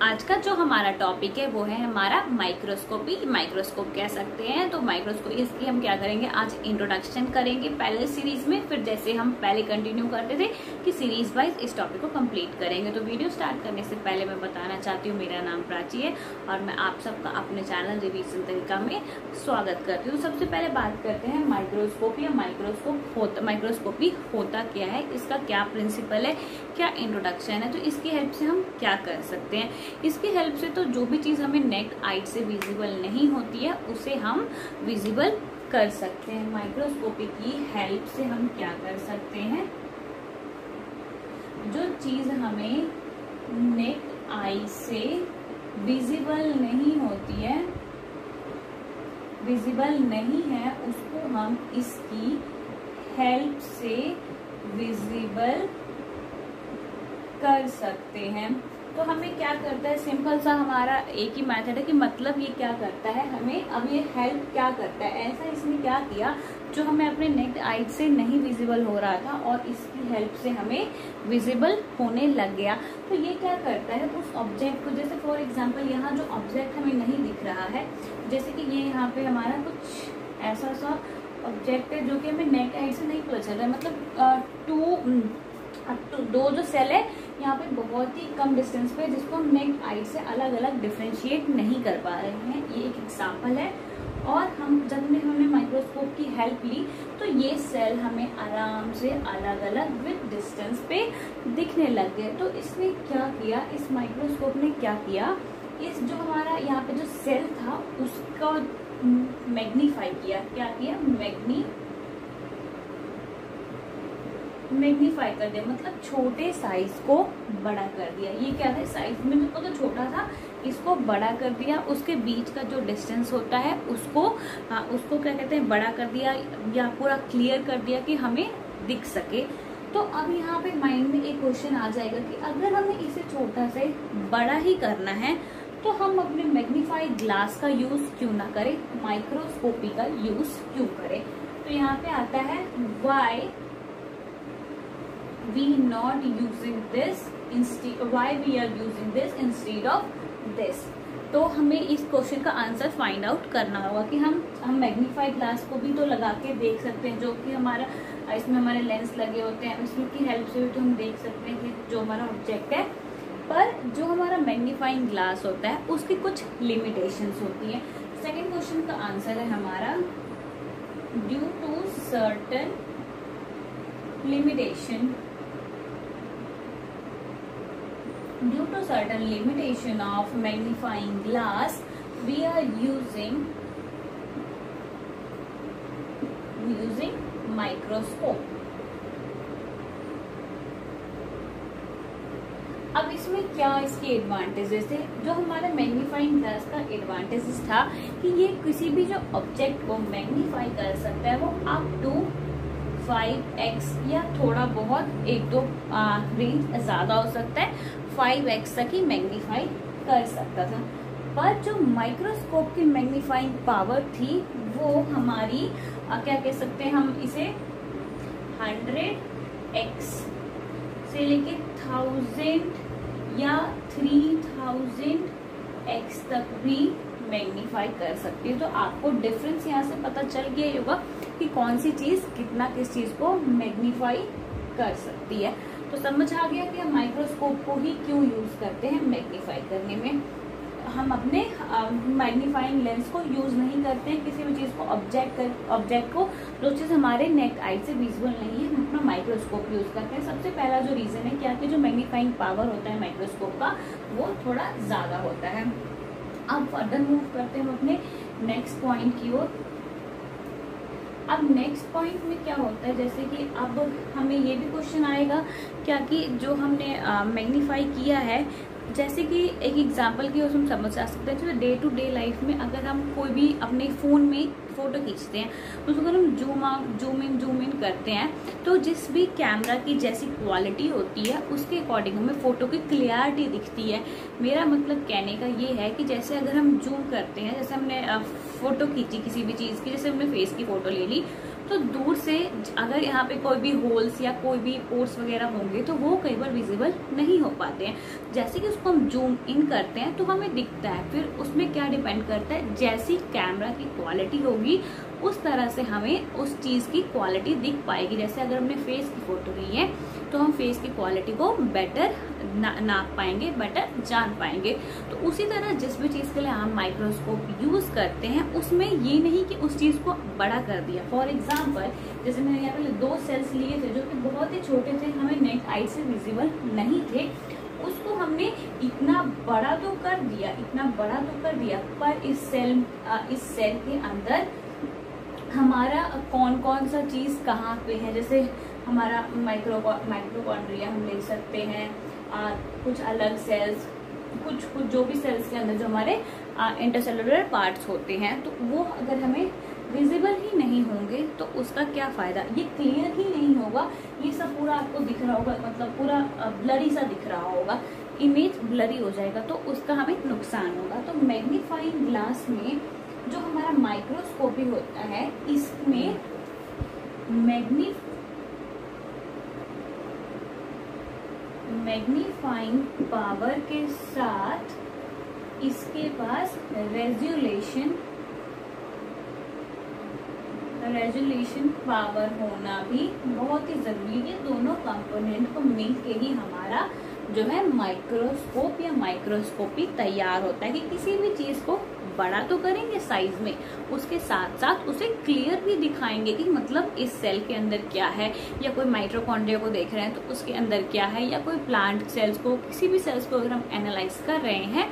आज का जो हमारा टॉपिक है वो है हमारा माइक्रोस्कोपी। माइक्रोस्कोप कह सकते हैं। तो माइक्रोस्कोप इसकी हम क्या करेंगे, आज इंट्रोडक्शन करेंगे पहले सीरीज में, फिर जैसे हम पहले कंटिन्यू करते थे कि सीरीज वाइज इस टॉपिक को कंप्लीट करेंगे। तो वीडियो स्टार्ट करने से पहले मैं बताना चाहती हूँ मेरा नाम प्राची है और मैं आप सबका अपने चैनल रिवीजन तरीका में स्वागत करती हूँ। सबसे पहले बात करते हैं माइक्रोस्कोप या माइक्रोस्कोपी होता क्या है, इसका क्या प्रिंसिपल है, क्या इंट्रोडक्शन है, तो इसकी हेल्प से हम क्या कर सकते हैं। इसकी हेल्प से तो जो भी चीज हमें नेक्ड आई से विजिबल नहीं होती है उसे हम विजिबल कर सकते हैं। माइक्रोस्कोपी की हेल्प से हम क्या कर सकते हैं, जो चीज हमें नेक्ड आई से विजिबल नहीं होती है, विजिबल नहीं है, उसको हम इसकी हेल्प से विजिबल कर सकते हैं। तो हमें क्या करता है, सिंपल सा हमारा एक ही मेथड है कि मतलब ये क्या करता है हमें, अब ये हेल्प क्या करता है। ऐसा इसने क्या किया जो हमें अपने नेक्ड आई से नहीं विजिबल हो रहा था और इसकी हेल्प से हमें विजिबल होने लग गया। तो ये क्या करता है, उस ऑब्जेक्ट को, जैसे फॉर एग्जांपल यहाँ जो ऑब्जेक्ट हमें नहीं दिख रहा है, जैसे कि ये यहाँ पे हमारा कुछ ऐसा सा ऑब्जेक्ट है जो कि हमें नेक्ड आई से नहीं पता चल रहा है, मतलब दो जो सेल है यहाँ पे बहुत ही कम डिस्टेंस पे, जिसको हम नेक्ड आई से अलग अलग डिफरेंशिएट नहीं कर पा रहे हैं। ये एक एग्जांपल है। और हम जब हमने माइक्रोस्कोप की हेल्प ली तो ये सेल हमें आराम से अलग अलग विद डिस्टेंस पे दिखने लग गए। तो इसने क्या किया, इस माइक्रोस्कोप ने क्या किया, इस जो हमारा यहाँ पे जो सेल था उसका मैग्नीफाई किया। क्या किया, मैग्नीफाई कर दिया, मतलब छोटे साइज को बड़ा कर दिया। ये क्या था, साइज में तो छोटा था, इसको बड़ा कर दिया। उसके बीच का जो डिस्टेंस होता है उसको क्या कहते हैं, बड़ा कर दिया या पूरा क्लियर कर दिया कि हमें दिख सके। तो अब यहाँ पे माइंड में एक क्वेश्चन आ जाएगा कि अगर हमें इसे छोटा से बड़ा ही करना है तो हम अपने मैग्नीफाइड ग्लास का यूज क्यों ना करें, माइक्रोस्कोपी का यूज क्यों करें। तो यहाँ पे आता है Y we not using this instead, why we are using this instead of this। तो हमें इस क्वेश्चन का आंसर फाइंड आउट करना होगा कि हम मैग्नीफाइड ग्लास को भी तो लगा के देख सकते हैं, जो कि हमारा इसमें हमारे लेंस लगे होते हैं, उसमें की हेल्प से भी तो हम देख सकते हैं कि जो हमारा ऑब्जेक्ट है। पर जो हमारा मैग्नीफाइंग ग्लास होता है उसकी कुछ लिमिटेशंस होती है। सेकेंड क्वेश्चन का आंसर है हमारा due to certain limitation, due to certain limitation of magnifying glass we are using microscope। अब इसमें क्या इसके एडवांटेजेस है, जो हमारा मैग्नीफाइंग ग्लास का एडवांटेजेस था कि ये किसी भी जो ऑब्जेक्ट को मैग्नीफाई कर सकता है वो अप टू 5x या थोड़ा बहुत एक दो रेंज ज्यादा हो सकता है 5x तक ही मैग्नीफाई कर सकता था। पर जो माइक्रोस्कोप की मैग्नीफाइंग पावर थी वो हमारी क्या कह सकते हैं, हम इसे 100x से लेके 1000 या 3000x तक भी मैग्नीफाई कर सकती है। तो आपको डिफरेंस यहाँ से पता चल गया होगा कि कौन सी चीज कितना किस चीज को मैग्नीफाई कर सकती है। तो समझ आ गया कि हम माइक्रोस्कोप को ही क्यों यूज करते हैं मैग्नीफाई करने में। हम अपने मैग्नीफाइंग लेंस को यूज नहीं करते हैं किसी भी चीज को, ऑब्जेक्ट को, जो चीज हमारे नेक्ड आई से विजुअल नहीं है, हम अपना माइक्रोस्कोप यूज करते हैं। सबसे पहला जो रीजन है क्या कि जो मैग्नीफाइंग पावर होता है माइक्रोस्कोप का वो थोड़ा ज्यादा होता है। अब फर्दर मूव करते हैं हम अपने नेक्स्ट पॉइंट की ओर। अब नेक्स्ट पॉइंट में क्या होता है, जैसे कि अब हमें ये भी क्वेश्चन आएगा क्या कि जो हमने मैग्नीफाई किया है, जैसे कि एक एग्जांपल की हम समझ आ सकते हैं, तो डे टू डे लाइफ में अगर हम कोई भी अपने फोन में फोटो खींचते हैं उसको अगर हम जूम इन करते हैं तो जिस भी कैमरा की जैसी क्वालिटी होती है उसके अकॉर्डिंग हमें फोटो की क्लियरिटी दिखती है। मेरा मतलब कहने का ये है कि जैसे अगर हम जूम करते हैं, जैसे हमने फोटो खींची किसी भी चीज की, जैसे हमने फेस की फोटो ले ली, तो दूर से अगर यहाँ पे कोई भी होल्स या कोई भी पोर्स वगैरह होंगे तो वो कई बार विजिबल नहीं हो पाते हैं। जैसे कि उसको हम जूम इन करते हैं तो हमें दिखता है। फिर उसमें क्या डिपेंड करता है, जैसी कैमरा की क्वालिटी होगी उस तरह से हमें उस चीज की क्वालिटी दिख पाएगी। जैसे अगर हमने फेस की फोटो ली है तो हम फेस की क्वालिटी को बेटर नाप पाएंगे, बेटर जान पाएंगे। तो उसी तरह जिस भी चीज के लिए हम माइक्रोस्कोप यूज करते हैं उसमें ये नहीं कि उस चीज को बड़ा कर दिया। फॉर एग्जाम्पल जैसे मैंने यहाँ पे 2 सेल्स लिए थे जो कि बहुत ही छोटे थे, हमें नेक्ड आई से विजिबल नहीं थे, उसको हमने इतना बड़ा तो कर दिया, इतना बड़ा तो कर दिया, पर इस सेल के अंदर हमारा कौन कौन सा चीज कहाँ पे है, जैसे हमारा माइक्रोकॉन्ड्रिया हम ले सकते हैं, कुछ अलग सेल्स, कुछ जो भी सेल्स के अंदर जो हमारे इंटरसेलुलर पार्ट्स होते हैं, तो वो अगर हमें विजिबल ही नहीं होंगे तो उसका क्या फायदा, ये क्लियर ही नहीं होगा, ये सब पूरा आपको दिख रहा होगा, मतलब पूरा ब्लरी सा दिख रहा होगा, इमेज ब्लरी हो जाएगा, तो उसका हमें नुकसान होगा। तो मैग्नीफाइंग ग्लास में जो हमारा माइक्रोस्कोपी होता है इसमें मैग्नीफाइंग पावर के साथ इसके पास रेजोल्यूशन पावर होना भी बहुत ही जरूरी है। दोनों कंपोनेंट को मिलके ही हमारा जो है माइक्रोस्कोप या माइक्रोस्कोपी तैयार होता है कि किसी भी चीज को बड़ा तो करेंगे साइज में, उसके साथ साथ उसे क्लियर भी दिखाएंगे कि मतलब इस सेल के अंदर क्या है, या कोई माइटोकॉन्ड्रिया को देख रहे हैं तो उसके अंदर क्या है, या कोई प्लांट सेल्स को, किसी भी सेल्स को अगर हम एनालाइज कर रहे हैं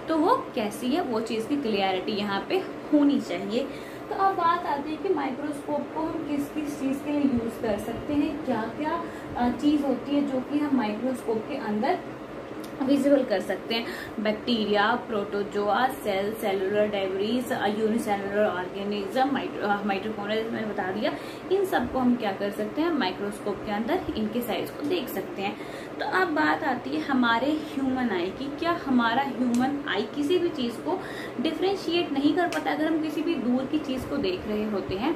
तो वो कैसी है, वो चीज की क्लियरिटी यहाँ पे होनी चाहिए। तो अब बात आती है कि माइक्रोस्कोप को हम किस किस चीज के लिए यूज कर सकते हैं, क्या क्या चीज होती है जो कि हम माइक्रोस्कोप के अंदर विजिबल कर सकते हैं। Bacteria, protozoa, cellular debris, unicellular organism, mitochondria मैंने बता दिया, इन सबको हम क्या कर सकते हैं माइक्रोस्कोप के अंदर इनके साइज को देख सकते हैं। तो अब बात आती है हमारे ह्यूमन आई की। क्या हमारा ह्यूमन आई किसी भी चीज को डिफ्रेंशिएट नहीं कर पाता? अगर हम किसी भी दूर की चीज को देख रहे होते हैं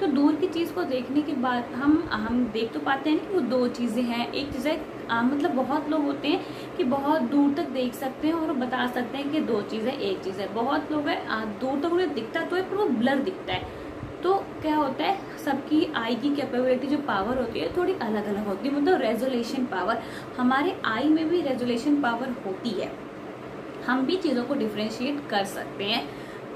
तो दूर की चीज को देखने के बाद हम देख तो पाते हैं कि वो 2 चीजें हैं। एक चीज है मतलब बहुत लोग होते हैं कि बहुत दूर तक देख सकते हैं और बता सकते हैं कि 2 चीजें एक चीज है। बहुत लोग हैं दूर तक उन्हें दिखता तो है पर वो ब्लर दिखता है। तो क्या होता है, सबकी आई की कैपेबिलिटी जो पावर होती है थोड़ी अलग अलग होती है, मतलब रेजोल्यूशन पावर। हमारे आई में भी रेजोल्यूशन पावर होती है, हम भी चीजों को डिफ्रेंशिएट कर सकते हैं,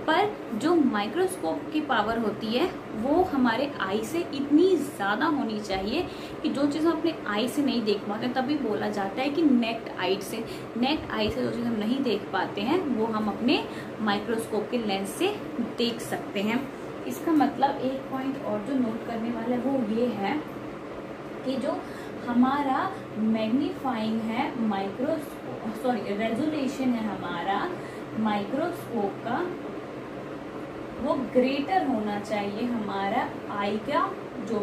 पर जो माइक्रोस्कोप की पावर होती है वो हमारे आई से इतनी ज्यादा होनी चाहिए कि जो चीज हम अपने आई से नहीं देख पाते, तभी बोला जाता है कि नेक्ड आई से जो चीज हम नहीं देख पाते हैं वो हम अपने माइक्रोस्कोप के लेंस से देख सकते हैं। इसका मतलब एक पॉइंट और जो नोट करने वाला है वो ये है कि जो हमारा मैग्नीफाइंग है रेजोल्यूशन है हमारा माइक्रोस्कोप का, वो ग्रेटर होना चाहिए हमारा आई का, जो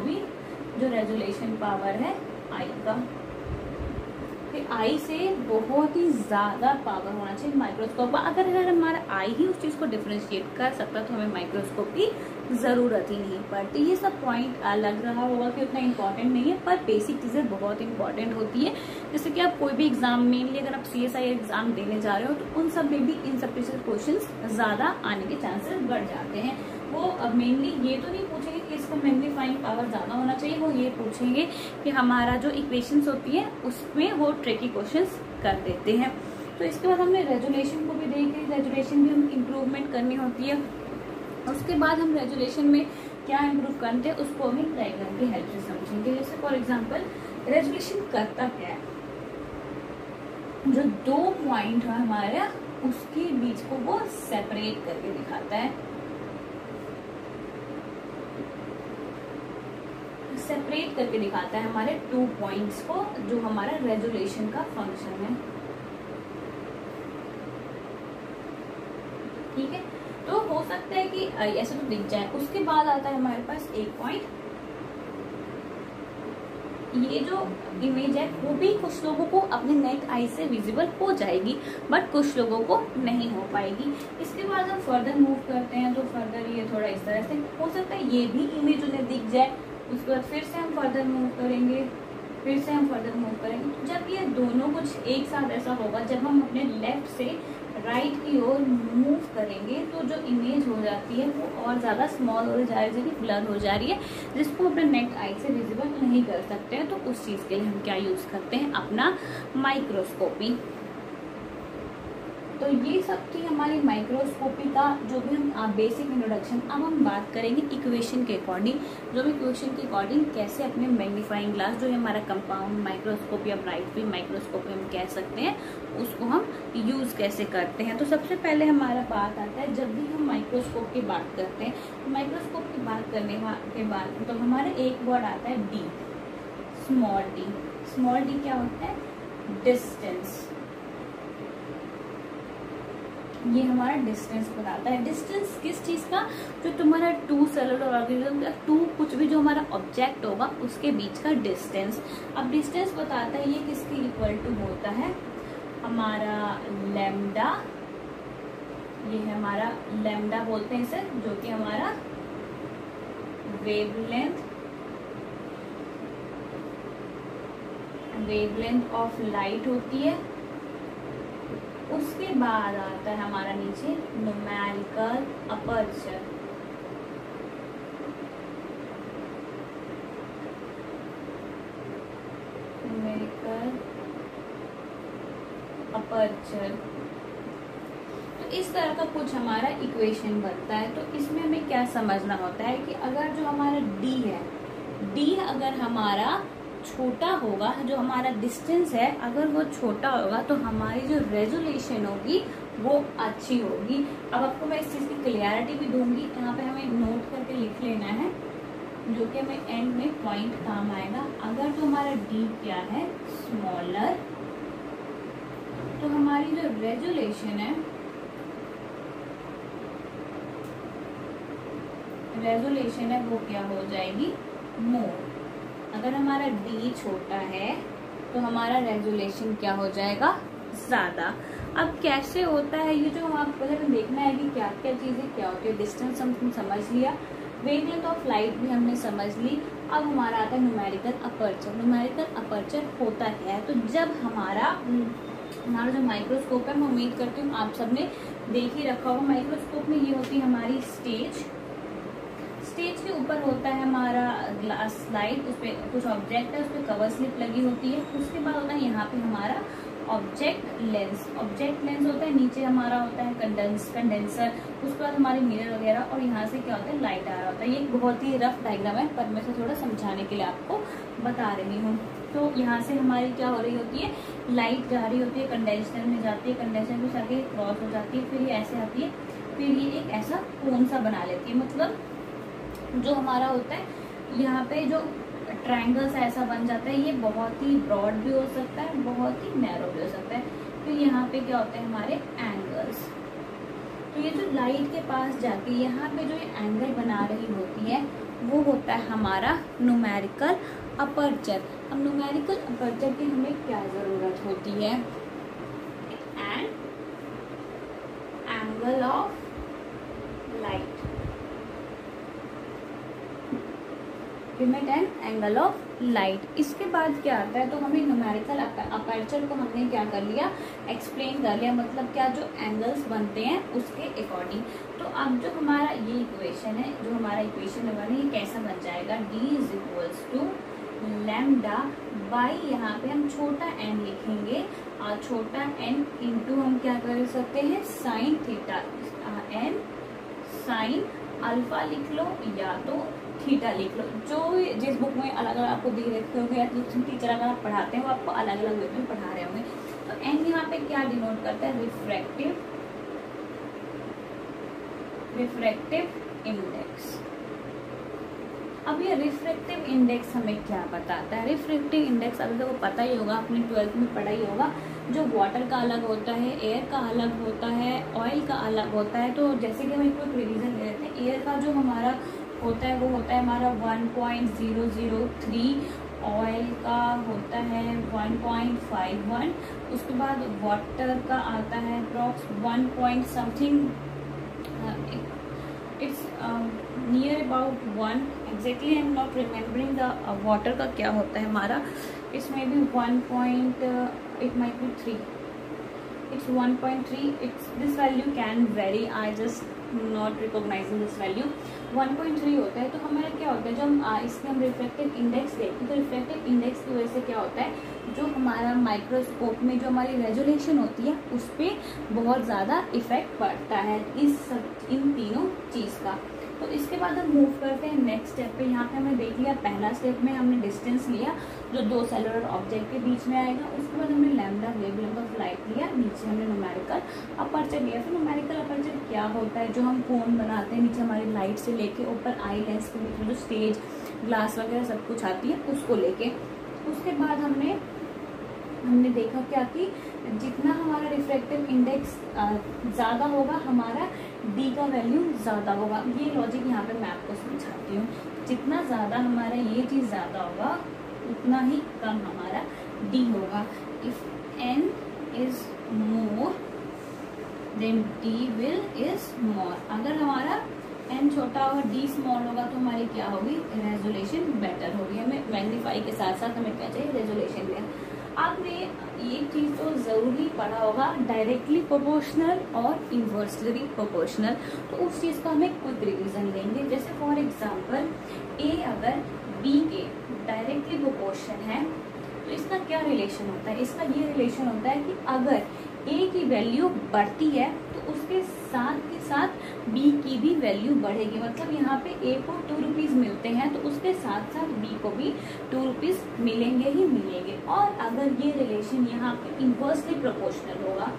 रेजोल्यूशन पावर है आई का। आई से बहुत ही ज्यादा पावर होना चाहिए माइक्रोस्कोप का। अगर हमारा आई ही उस चीज को डिफरेंशिएट कर सकता तो हमें माइक्रोस्कोप की जरूरत ही नहीं पड़ती। ये सब पॉइंट लग रहा होगा कि उतना इम्पोर्टेंट नहीं है, पर बेसिक चीजें बहुत इंपॉर्टेंट होती है। जैसे कि आप कोई भी एग्जाम, मेनली अगर आप CSI एग्जाम देने जा रहे हो तो उन सब में भी इन सब क्वेश्चन ज्यादा आने के चांसेस बढ़ जाते हैं। वो मेनली ये तो नहीं पूछेंगे कि इसको मैग्नीफाइंग पावर ज्यादा होना चाहिए, वो ये पूछेंगे कि हमारा जो इक्वेशंस होती है उसमें वो ट्रिकी क्वेश्चंस कर देते हैं। तो इसके बाद हमने रेजोल्यूशन को भी देख ली, रेजोल्यूशन भी हम इम्प्रूवमेंट करनी होती है। उसके बाद हम रेजोल्यूशन में क्या इम्प्रूव करते हैं उसको हम डायग्राम की हेल्प से समझेंगे। जैसे फॉर एग्जाम्पल रेजोल्यूशन करता क्या है, जो 2 पॉइंट है हमारा उसके बीच को वो सेपरेट करके दिखाता है। सेपरेट करके दिखाता है हमारे 2 पॉइंट्स को, जो हमारा रेजोल्यूशन का फंक्शन है। ठीक है, तो हो सकता है कि ऐसे तो दिख जाए। उसके बाद आता है हमारे पास एक पॉइंट ये जो इमेज है वो भी कुछ लोगों को अपने नेक्ड आई से विजिबल हो जाएगी, बट कुछ लोगों को नहीं हो पाएगी। इसके बाद हम फर्दर मूव करते हैं, तो फर्दर ये थोड़ा इस तरह से हो सकता है ये भी इमेज उन्हें दिख जाए। उसके बाद फिर से हम फर्दर मूव करेंगे, फिर से हम फर्दर मूव करेंगे। जब ये दोनों कुछ एक साथ ऐसा होगा, जब हम अपने लेफ्ट से राइट की ओर मूव करेंगे तो जो इमेज हो जाती है वो और ज़्यादा स्मॉल हो जा रही है, ब्लर हो जा रही है, जिसको अपने नेक्ड आई से विजिबल नहीं कर सकते हैं। तो उस चीज़ के लिए हम क्या यूज़ करते हैं, अपना माइक्रोस्कोपी। तो ये सब थी हमारी माइक्रोस्कोपी का जो भी हम बेसिक इंट्रोडक्शन। अब हम बात करेंगे इक्वेशन के अकॉर्डिंग, जो भी इक्वेशन के अकॉर्डिंग कैसे अपने मैग्नीफाइंग ग्लास जो है हमारा कंपाउंड माइक्रोस्कोप या ब्राइट फील्ड माइक्रोस्कोप हम कह सकते हैं, उसको हम यूज़ कैसे करते हैं। तो सबसे पहले हमारा बात आता है, जब भी हम माइक्रोस्कोप की बात करते हैं, तो माइक्रोस्कोप की बात करने के बाद तो हमारा एक वर्ड आता है D, small D. Small D क्या होता है, डिस्टेंस। ये हमारा डिस्टेंस बताता है। डिस्टेंस किस चीज का, जो तुम्हारा टू सेलुलर ऑर्गेनिज्म या टू कुछ भी जो हमारा ऑब्जेक्ट होगा उसके बीच का डिस्टेंस। अब डिस्टेंस बताता है ये किसके इक्वल टू होता है, हमारा लैम्डा। ये है हमारा लैम्डा बोलते हैं इसे, जो कि हमारा वेवलेंथ ऑफ लाइट होती है। उसके बाद आता है हमारा नीचे न्यूमेरिकल अपर्चर। न्यूमेरिकल अपर्चर, तो इस तरह का कुछ हमारा इक्वेशन बनता है। तो इसमें हमें क्या समझना होता है कि अगर जो हमारा डी है, डी अगर हमारा छोटा होगा, जो हमारा डिस्टेंस है अगर वो छोटा होगा तो हमारी जो रेजोल्यूशन होगी वो अच्छी होगी। अब आपको मैं इस चीज़ की क्लियरिटी भी दूंगी, यहाँ पे हमें नोट करके लिख लेना है, जो कि हमें एंड में पॉइंट काम आएगा। अगर जो हमारा डी क्या है, स्मॉलर, तो हमारी जो रेजोल्यूशन है, वो क्या हो जाएगी, मोर। अगर हमारा d छोटा है तो हमारा रेजोल्यूशन क्या हो जाएगा, ज्यादा। अब कैसे होता है ये, जो आपको देखना है कि क्या क्या चीजें क्या होती है। डिस्टेंस हम समझ लिया, वेवलेंथ ऑफ लाइट भी हमने समझ ली। अब हमारा आता है न्यूमेरिकल अपर्चर। न्यूमेरिकल अपर्चर होता है तो जब हमारा जो माइक्रोस्कोप है, मैं उम्मीद करती हूँ आप सबने देख ही रखा होगा। माइक्रोस्कोप में ये होती है हमारी स्टेज के ऊपर होता है हमारा ग्लास स्लाइड, उस पर कुछ ऑब्जेक्ट है, उस पर कवर स्लिप लगी होती है। उसके बाद होता है यहाँ पे हमारा ऑब्जेक्ट लेंस होता है, नीचे हमारा होता है कंडेंसर, उसके बाद हमारी मिरर वगैरह, और यहाँ से क्या होता है, लाइट आ रहा होता है। ये बहुत ही रफ डायग्राम है, पर मैं थोड़ा समझाने के लिए आपको बता रही हूँ। तो यहाँ से हमारी क्या हो रही होती है, लाइट जा रही होती है, कंडेंसर में जाती है, कंडेंसर में जाके क्रॉस हो जाती है, फिर ये ऐसे आती है, फिर ये एक ऐसा कोन सा बना लेती है। मतलब जो हमारा होता है यहाँ पे जो ट्रायंगल्स ऐसा बन जाता है, ये बहुत ही ब्रॉड भी हो सकता है, बहुत ही नैरो भी हो सकता है। फिर यहाँ पे क्या होते हैं हमारे एंगल्स। तो ये जो लाइट के पास जाके यहाँ पे जो ये एंगल बना रही होती है वो होता है हमारा न्यूमेरिकल अपर्चर। अब न्यूमेरिकल अपर्चर की हमें क्या जरूरत होती है, and angle of light, limit and angle of light. इसके बाद क्या आता है, तो हमें न्यूमेरिकल अपर्चर को हमने क्या कर लिया, एक्सप्लेन कर लिया, मतलब क्या जो एंगल्स बनते हैं उसके अकॉर्डिंग। तो अब जो हमारा ये इक्वेशन है, जो हमारा इक्वेशन है ये कैसा बन जाएगा, d is equals to lambda by, यहाँ पे हम छोटा n लिखेंगे, और छोटा n इंटू हम क्या कर सकते हैं, sine theta, n sine alpha लिख लो या तो थीटा लिख लो। जो जिस बुक में अलग अलग आपको दे रखे होंगे या टीचर अगर आप पढ़ाते हैं वो आपको अलग अलग वे में पढ़ा रहे होंगे। तो एन यहाँ पे क्या डिनोट करता है, रिफ्रैक्टिव इंडेक्स। अब ये रिफ्रैक्टिव इंडेक्स हमें क्या बताता है, रिफ्रैक्टिव इंडेक्स अभी तो पता ही होगा, अपने 12th में पढ़ा ही होगा। जो वाटर का अलग होता है, एयर का अलग होता है, ऑयल का अलग होता है। तो जैसे कि हम एक रिवीजन ले लेते हैं, एयर का जो हमारा होता है वो होता है हमारा 1.003 ऑयल का होता है 1.51, उसके बाद वाटर का आता है approx 1 point something, it's near about 1 exactly, I am not remembering the water का क्या होता है हमारा, it's may be 1 point, it might be 3, it's 1.3, it's this value can vary, I just not recognizing this value, 1.3 होता है। तो हमारा क्या होता है, जब हम इसके हम रिफ्रैक्टिव इंडेक्स देखते हैं तो रिफ्रैक्टिव इंडेक्स की वजह से क्या होता है, जो हमारा माइक्रोस्कोप में जो हमारी रेजोल्यूशन होती है उस पर बहुत ज़्यादा इफेक्ट पड़ता है इन तीनों चीज़ का। तो इसके बाद हम मूव करते हैं नेक्स्ट स्टेप पे। यहाँ पे हमने देख लिया पहला स्टेप में हमने डिस्टेंस लिया जो दो सेलुलर ऑब्जेक्ट के बीच में आएगा, उसके बाद हमने लैम्डा वेवलेंथ ऑफ लाइट लिया, नीचे हमने न्यूमेरिकल अपर्चर लिया। फिर न्यूमेरिकल अपर्चर क्या होता है, जो हम कोन बनाते हैं नीचे हमारी लाइट से लेके ऊपर आई लेंस के बीच में जो स्टेज ग्लास वगैरह सब कुछ आती है उसको लेके। उसके बाद हमने देखा क्या कि जितना हमारा रिफ्रैक्टिव इंडेक्स ज़्यादा होगा हमारा डी का वैल्यू ज़्यादा होगा। ये लॉजिक यहाँ पे मैं आपको समझाती हूँ, जितना ज़्यादा हमारा ये चीज़ ज़्यादा होगा उतना ही कम हमारा डी होगा। If N is more than D will is more. अगर हमारा एन छोटा और डी स्मॉल होगा तो हमारी क्या होगी, रेजोल्यूशन बेटर होगी। हमें मैग्नीफाई के साथ साथ हमें क्या चाहिए, रेजोल्यूशन भी। आपने ये चीज़ तो ज़रूरी पढ़ा होगा, डायरेक्टली प्रोपोर्शनल और इन्वर्सली प्रोपोर्शनल। तो उस चीज़ का हमें क्विक रिवीजन लेंगे। जैसे फॉर एग्जांपल ए अगर बी के डायरेक्टली प्रोपोर्शन है तो इसका क्या रिलेशन होता है, इसका ये रिलेशन होता है कि अगर ए की वैल्यू बढ़ती है तो उसके साथ के साथ बी की भी वैल्यू बढ़ेगी। मतलब यहाँ पे ए को 2 रुपीज़ मिलते हैं तो उसके साथ साथ बी को भी 2 रुपीज़ मिलेंगे ही मिलेंगे। और अगर ये रिलेशन यहाँ पे इन्वर्सली प्रोपोर्शनल होगा,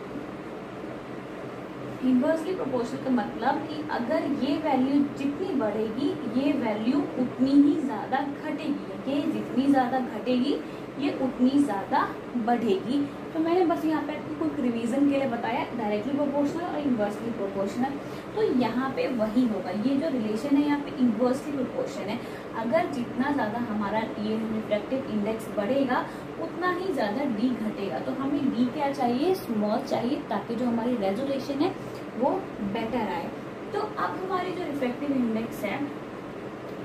इन्वर्सली प्रोपोर्शनल का मतलब कि अगर ये वैल्यू जितनी बढ़ेगी ये वैल्यू उतनी ही ज़्यादा घटेगी, ये जितनी ज़्यादा घटेगी ये उतनी ज़्यादा बढ़ेगी। तो मैंने बस यहाँ पे आपको कुछ रिवीजन के लिए बताया, डायरेक्टली प्रोपोर्शनल और इन्वर्सली प्रोपोर्शनल। तो यहाँ पे वही होगा, ये जो रिलेशन है यहाँ पे इन्वर्सली प्रोपोर्शन है। अगर जितना ज़्यादा हमारा ये रिफ्रैक्टिव इंडेक्स बढ़ेगा उतना ही ज़्यादा डी घटेगा। तो हमें डी क्या चाहिए, स्मॉल चाहिए, ताकि जो हमारी रेजोल्यूशन है वो बेटर आए। तो अब हमारी जो रिफ्रैक्टिव इंडेक्स है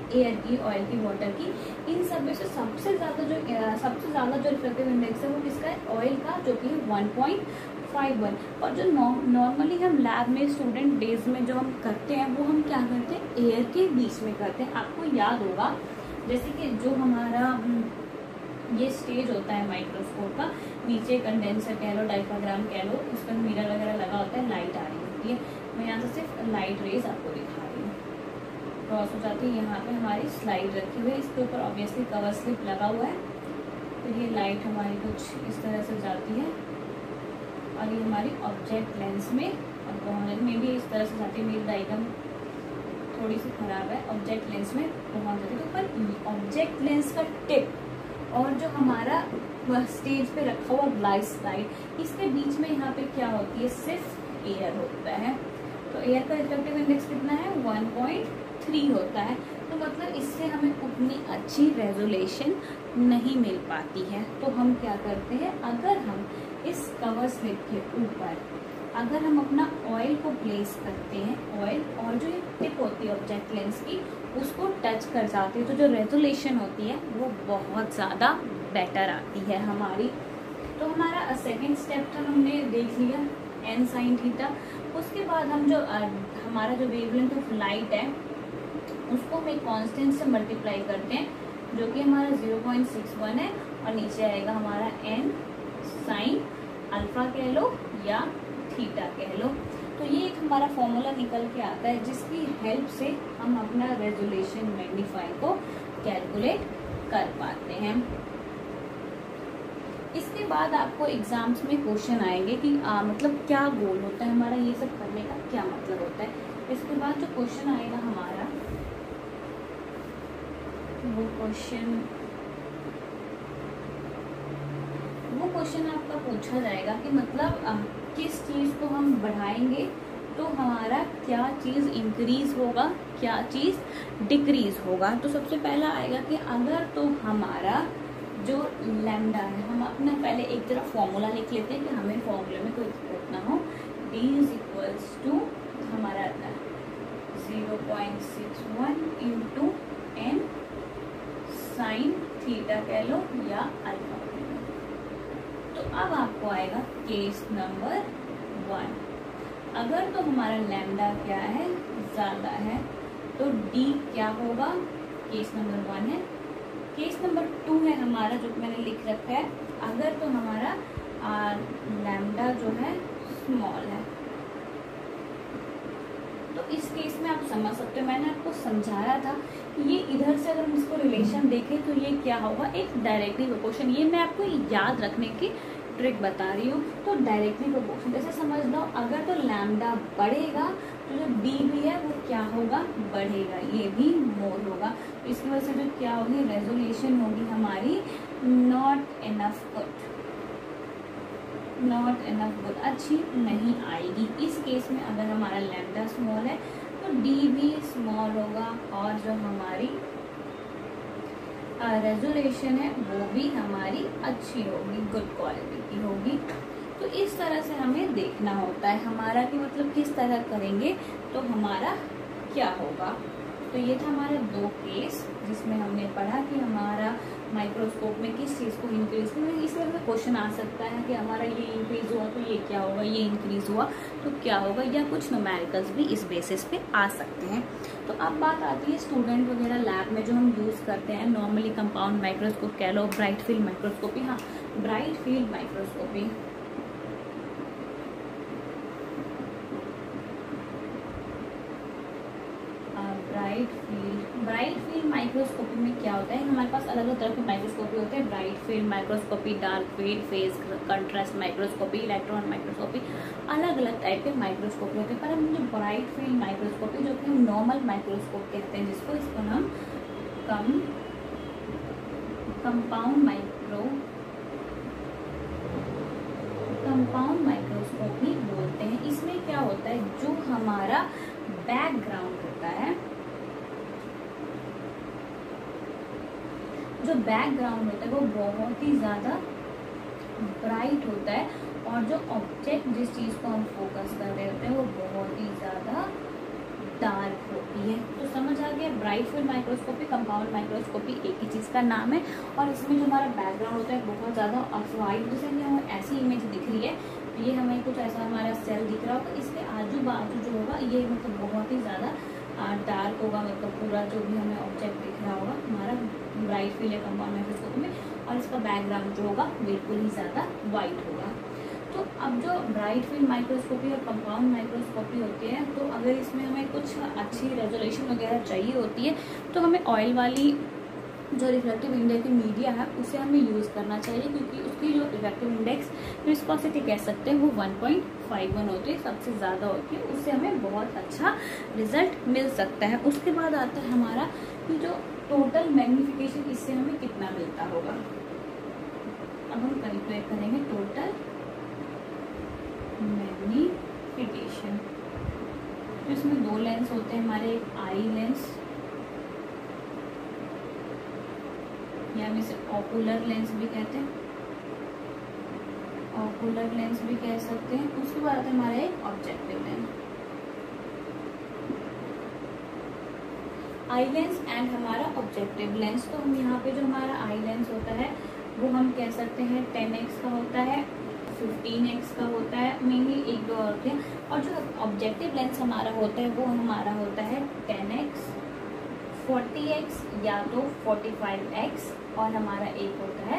एयर की, ऑयल की, वाटर की, इन सब में से सबसे ज़्यादा जो रिफ्रैक्टिव इंडेक्स है वो किसका है, ऑयल का, जो कि 1.51। और जो नॉर्मली हम लैब में स्टूडेंट डेज में जो हम करते हैं वो हम क्या करते हैं, एयर के बीच में करते हैं। आपको याद होगा जैसे कि जो हमारा ये स्टेज होता है माइक्रोस्कोप का, नीचे कंडेंसर कह लो, डायफ्राग्राम कह लो, उस पर मिरर वगैरह लगा होता है, लाइट आ रही होती है। मैं यहाँ से सिर्फ लाइट रेज आपको दिखा रही हूँ, क्रॉस हो जाती है। यहाँ पे हमारी स्लाइड रखी हुई है, इसके ऊपर ऑब्वियसली कवर स्लिप लगा हुआ है। तो ये लाइट हमारी कुछ इस तरह से जाती है और ये हमारी ऑब्जेक्ट लेंस में, और पहुँचने में भी इस तरह से जाती है। मेरी डायग्राम थोड़ी सी खराब है, ऑब्जेक्ट लेंस में पहुँच जाती है। तो पर ऑब्जेक्ट लेंस का टिप और जो हमारा स्टेज पे रखा हुआ ग्लास लाइट, इसके बीच में यहाँ पे क्या होती है, सिर्फ एयर होता है। तो एयर का रिफ्रैक्टिव इंडेक्स कितना है, 1.3 होता है। तो मतलब इससे हमें उतनी अच्छी रेजोल्यूशन नहीं मिल पाती है। तो हम क्या करते हैं, अगर हम इस कवर स्लिप के ऊपर अगर हम अपना ऑयल को प्लेस करते हैं, ऑयल और जो ये टिप होती है ऑब्जेक्ट लेंस की उसको टच कर जाते हैं, तो जो रेजोल्यूशन होती है वो बहुत ज़्यादा बेटर आती है हमारी। तो हमारा सेकंड स्टेप था, हमने देख लिया एन साइन थीटा। उसके बाद हम जो हमारा जो वेवलेंथ ऑफ लाइट है उसको हम एक कांस्टेंट से मल्टीप्लाई करते हैं, जो कि हमारा 0.61 है, और नीचे आएगा हमारा एन साइन अल्फा कह लो या थीटा कह लो। तो ये एक हमारा फॉर्मूला निकल के आता है जिसकी हेल्प से हम अपना रेजोल्यूशन मैग्नीफाई को कैलकुलेट कर पाते हैं। इसके बाद आपको एग्जाम्स में क्वेश्चन आएंगे कि मतलब क्या गोल होता है हमारा, ये सब करने का क्या मतलब होता है। इसके बाद जो क्वेश्चन आएगा हमारा वो क्वेश्चन आपका पूछा जाएगा कि मतलब किस चीज़ को हम बढ़ाएंगे तो हमारा क्या चीज़ इंक्रीज होगा, क्या चीज़ डिक्रीज होगा। तो सबसे पहला आएगा कि अगर तो हमारा जो लैम्डा है, हम अपना पहले एक तरफ फॉर्मूला लिख लेते हैं कि हमें फॉर्मूले में कोई दिक्कत ना हो। d इज इक्वल्स टू हमारा आता है 0.61 इंटू एन साइन थीटा कह लो या अल्फा कह लो। तो अब आपको आएगा केस नंबर 1। अगर तो हमारा लैम्डा क्या है, ज़्यादा है, तो d क्या होगा, केस नंबर 1 है। केस नंबर 2 है हमारा, जो मैंने लिख रखा है, अगर तो हमारा लैम्डा जो है स्मॉल है। तो इस केस में आप समझ सकते हो, मैंने आपको समझाया था ये इधर से अगर हम इसको रिलेशन देखें तो ये क्या होगा, एक डायरेक्टली प्रोपोर्शन। ये मैं आपको याद रखने की ट्रिक बता रही हूँ। तो डायरेक्टली प्रोपोर्शन जैसे समझ लो, अगर तो लैम्डा बढ़ेगा तो जो डी भी है वो क्या होगा, बढ़ेगा, ये भी मोर होगा। इसकी वजह से जो क्या होगी, रेजोल्यूशन होगी हमारी नॉट इनफ गुड, अच्छी नहीं आएगी। इस केस में अगर हमारा लैम्डा स्मॉल है तो डी भी स्मॉल होगा और जो हमारी रेजोल्यूशन है वो भी हमारी अच्छी होगी, गुड क्वालिटी की होगी। तो इस तरह से हमें देखना होता है हमारा कि मतलब किस तरह करेंगे तो हमारा क्या होगा। तो ये था हमारा 2 केस जिसमें हमने पढ़ा कि हमारा माइक्रोस्कोप में किस चीज़ को इंक्रीज करना। इस वजह से क्वेश्चन आ सकता है कि हमारा ये इंक्रीज हुआ तो ये क्या होगा, ये इंक्रीज हुआ तो क्या होगा, या कुछ न्यूमेरिकल्स भी इस बेसिस पे आ सकते हैं। तो अब बात आती है स्टूडेंट वगैरह लैब में जो हम यूज़ करते हैं नॉर्मली कंपाउंड माइक्रोस्कोप कह लो, ब्राइट फील्ड माइक्रोस्कोपी। हाँ, bright field microscopy bright field microscopy में क्या होता है, हमारे पास अलग अलग तरह के माइक्रोस्कोपी होते हैं। Bright field microscopy, dark field, phase contrast microscopy, electron microscopy, अलग अलग टाइप के माइक्रोस्कोपी होते हैं। पर हम जो ब्राइट फील्ड माइक्रोस्कोपी जो कि हम नॉर्मल माइक्रोस्कोप कहते हैं, इसको हम कंपाउंड माइक्रोस्कोपी बोलते हैं। इसमें क्या होता है, जो हमारा बैकग्राउंड होता है, वो बहुत ही ज्यादा ब्राइट होता है और जो ऑब्जेक्ट जिस चीज को हम फोकस कर रहे होते हैं वो बहुत ही ज्यादा डार्क होती है। तो समझ आ गया, bright field microscopy, compound microscopy एक ही चीज का नाम है। और इसमें जो हमारा बैकग्राउंड होता है बहुत ज्यादा ऑफवाइट, जैसे हमें ऐसी इमेज दिख रही है, ये हमें कुछ ऐसा हमारा सेल दिख रहा होगा, इसके आजू बाजू जो होगा ये मतलब बहुत ही ज्यादा डार्क होगा, मतलब पूरा जो भी हमें ऑब्जेक्ट दिख रहा होगा हमारा ब्राइट फील्ड या कंपाउंड माइक्रोस्कोपी में, और इसका बैकग्राउंड जो होगा बिल्कुल ही ज़्यादा वाइट होगा। तो अब जो ब्राइट फील्ड माइक्रोस्कोपी और कंपाउंड माइक्रोस्कोपी होती है, तो अगर इसमें हमें कुछ अच्छी रेजोल्यूशन वगैरह चाहिए होती है तो हमें ऑयल वाली जो रिफ्लेक्टिव इंडेक्स मीडिया है उसे हमें यूज़ करना चाहिए, क्योंकि उसकी जो रिफ्लेक्टिव इंडेक्स विस्कोसिटी कह सकते हैं वो 1.51 होती है, सबसे ज़्यादा होती है। उससे हमें बहुत अच्छा रिजल्ट मिल सकता है। उसके बाद आता है हमारा कि जो टोटल मैग्नीफिकेशन, इससे हमें कितना मिलता होगा। अब हम कैलकुलेट करेंगे टोटल मैग्नीफिकेशन। तो इसमें 2 लेंस होते हैं हमारे, एक आई लेंस या हम इसे ओकुलर लेंस भी कहते हैं, ओकुलर लेंस भी कह सकते हैं। उसके बाद आता है हमारा एक objective lens, eye lens and हमारा ऑब्जेक्टिव लेंस। तो हम यहाँ पे जो हमारा आई लेंस होता है वो हम कह सकते हैं 10x का होता है, 15x का होता है, मेनली 1-2 और होते हैं। और जो ऑब्जेक्टिव लेंस हमारा होता है वो हमारा होता है 10x, 40x या तो 45x, और हमारा एक होता है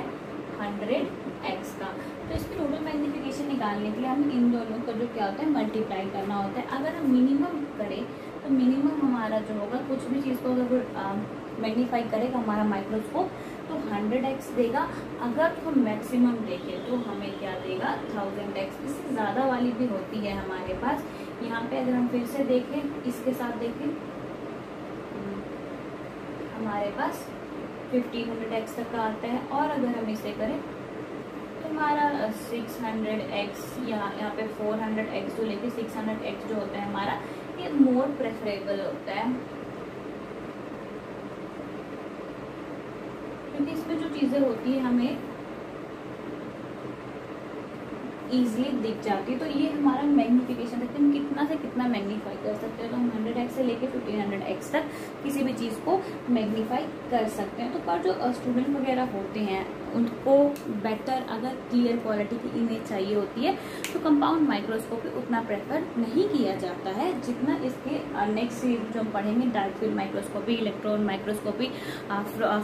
100x का। तो इसकी टोटल मैग्नीफिकेशन निकालने के लिए हमें इन दोनों को जो क्या होता है मल्टीप्लाई करना होता है। अगर हम मिनिमम करें तो मिनिमम हमारा जो होगा, कुछ भी चीज़ को अगर मैग्नीफाई करेगा हमारा माइक्रोस्कोप तो 100x देगा। अगर हम मैक्सिमम देखें तो हमें क्या देगा, 1000x। इससे ज़्यादा वाली भी होती है हमारे पास। यहाँ पे अगर हम फिर से देखें, इसके साथ देखें, हमारे पास 1500x तक का आता है। और अगर हम इसे करें तो हमारा 600x या यहाँ पे 400x जो लेके 600x जो होता है हमारा, ये मोर प्रेफरेबल होता है। क्योंकि इसमें जो चीजें होती है हमें इजीली दिख जाती है। तो ये हमारा मैग्निफिकेशन है कि हम कितना से कितना मैग्नीफाई कर सकते हैं। तो हम 100x से लेके 1500x तक किसी भी चीज को मैग्नीफाई कर सकते हैं। तो पर जो स्टूडेंट वगैरह होते हैं उनको बेटर अगर क्लियर क्वालिटी की इमेज चाहिए होती है तो कंपाउंड माइक्रोस्कोपी उतना प्रेफर नहीं किया जाता है जितना इसके नेक्स्ट सीरीज जो हम पढ़ेंगे, dark field microscopy, electron microscopy,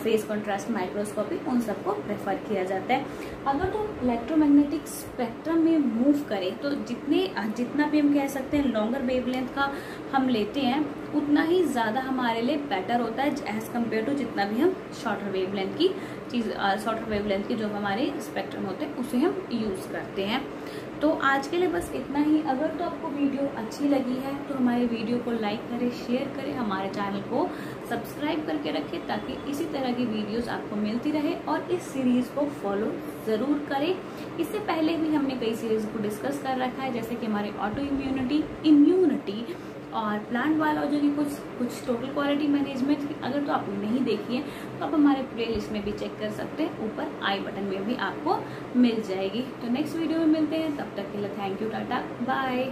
face contrast microscopy, उन सबको प्रेफर किया जाता है। अगर तो इलेक्ट्रोमैग्नेटिक स्पेक्ट्रम में मूव करें तो जितना भी हम कह सकते हैं लॉन्गर वेवलेंथ का हम लेते हैं उतना ही ज़्यादा हमारे लिए बेटर होता है एज कम्पेयर टू जितना भी हम शॉर्टर वेवलेंथ की शॉर्टर वेवलेंथ के जो हमारे स्पेक्ट्रम होते हैं उसे हम यूज़ करते हैं। तो आज के लिए बस इतना ही। अगर तो आपको वीडियो अच्छी लगी है तो हमारे वीडियो को लाइक करें, शेयर करें, हमारे चैनल को सब्सक्राइब करके रखें ताकि इसी तरह की वीडियोस आपको मिलती रहे, और इस सीरीज़ को फॉलो ज़रूर करें। इससे पहले भी हमने कई सीरीज़ को डिस्कस कर रखा है, जैसे कि हमारे ऑटो इम्यूनिटी और प्लांट बायोलॉजी की कुछ टोटल क्वालिटी मैनेजमेंट की। अगर तो आपने नहीं देखी है तो आप हमारे प्ले लिस्ट में भी चेक कर सकते हैं, ऊपर आई बटन में भी आपको मिल जाएगी। तो नेक्स्ट वीडियो में मिलते हैं, तब तक के लिए थैंक यू, टाटा, बाय।